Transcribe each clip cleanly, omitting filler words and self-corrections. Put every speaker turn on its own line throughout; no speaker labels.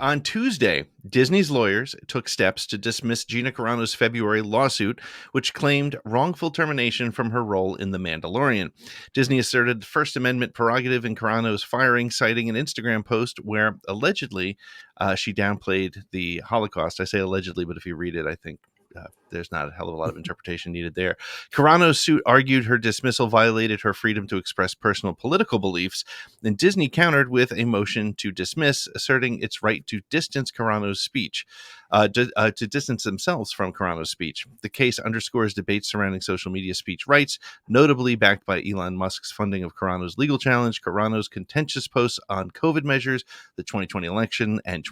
On Tuesday, Disney's lawyers took steps to dismiss Gina Carano's February lawsuit, which claimed wrongful termination from her role in The Mandalorian. Disney asserted the First Amendment prerogative in Carano's firing, citing an Instagram post where allegedly she downplayed the Holocaust. I say allegedly, but if you read it, I think there's not a hell of a lot of interpretation needed there. Carano's suit argued her dismissal violated her freedom to express personal political beliefs, and Disney countered with a motion to dismiss, asserting its right to distance Carano's speech, to distance themselves from Carano's speech. The case underscores debates surrounding social media speech rights, notably backed by Elon Musk's funding of Carano's legal challenge, Carano's contentious posts on COVID measures, the 2020 election, and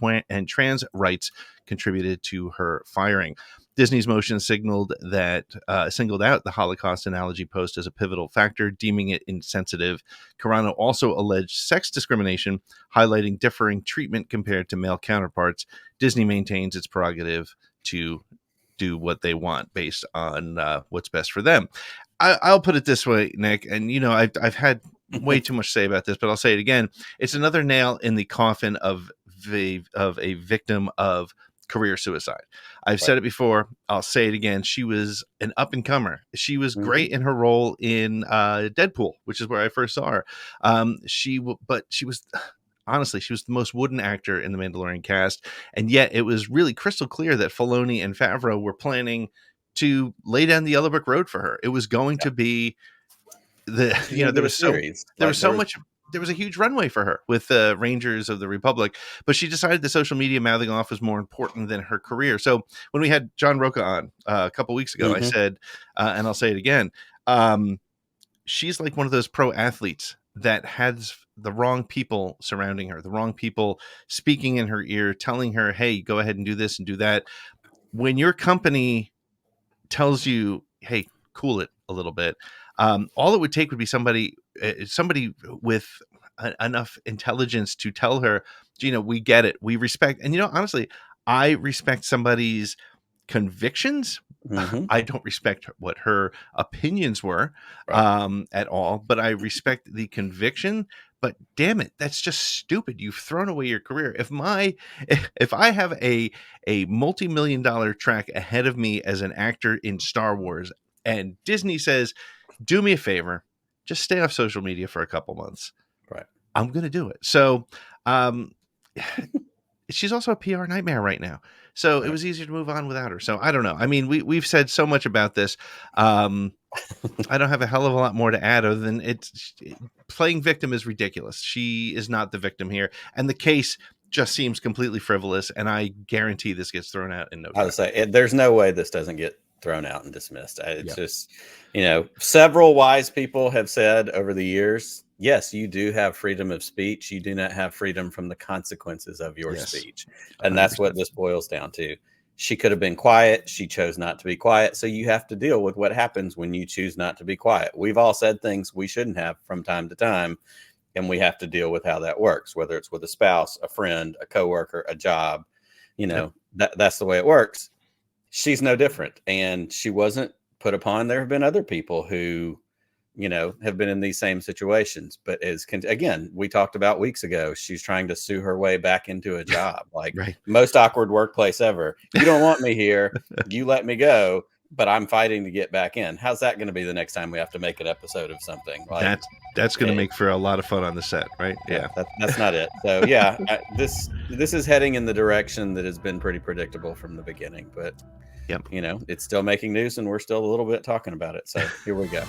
trans rights contributed to her firing. Disney's motion singled out the Holocaust analogy post as a pivotal factor, deeming it insensitive. Carano also alleged sex discrimination, highlighting differing treatment compared to male counterparts. Disney maintains its prerogative to do what they want based on what's best for them. I'll put it this way, Nick, and I've had way too much to say about this, but I'll say it again. It's another nail in the coffin of a victim of career suicide. I've said it before. I'll say it again. She was an up and comer. She was great in her role in Deadpool, which is where I first saw her. But she was honestly, she was the most wooden actor in the Mandalorian cast. And yet it was really crystal clear that Filoni and Favreau were planning to lay down the yellow brick road for her. It was going to be there was a huge runway for her with the Rangers of the Republic, but she decided the social media mouthing off was more important than her career. So when we had John Roca on a couple weeks ago, I said, and I'll say it again, she's like one of those pro athletes that has the wrong people surrounding her, the wrong people speaking in her ear, telling her, hey, go ahead and do this and do that. When your company tells you, hey, cool it a little bit, all it would take would be somebody with enough intelligence to tell her, Gina, we get it. We respect. And, honestly, I respect somebody's convictions. I don't respect what her opinions were at all, but I respect the conviction. But damn it, that's just stupid. You've thrown away your career. If I have a multi-million-dollar track ahead of me as an actor in Star Wars, and Disney says, do me a favor, just stay off social media for a couple months.
Right.
I'm going to do it. So she's also a PR nightmare right now. So it was easier to move on without her. So I don't know. I mean, we've said so much about this. I don't have a hell of a lot more to add other than playing victim is ridiculous. She is not the victim here. And the case just seems completely frivolous. And I guarantee this gets thrown out in no time.
I would say there's no way this doesn't get thrown out and dismissed. It's just, several wise people have said over the years, yes, you do have freedom of speech. You do not have freedom from the consequences of your speech. And 100%. That's what this boils down to. She could have been quiet. She chose not to be quiet. So you have to deal with what happens when you choose not to be quiet. We've all said things we shouldn't have from time to time, and we have to deal with how that works, whether it's with a spouse, a friend, a coworker, a job. That's the way it works. She's no different, and she wasn't put upon. There have been other people who, have been in these same situations, but again, we talked about weeks ago, she's trying to sue her way back into a job, like most awkward workplace ever. You don't want me here. You let me go, but I'm fighting to get back in. How's that going to be the next time we have to make an episode of something? Like,
that's going to make for a lot of fun on the set, right? Yeah.
That's not it. So this is heading in the direction that has been pretty predictable from the beginning, but it's still making news and we're still a little bit talking about it. So here we go.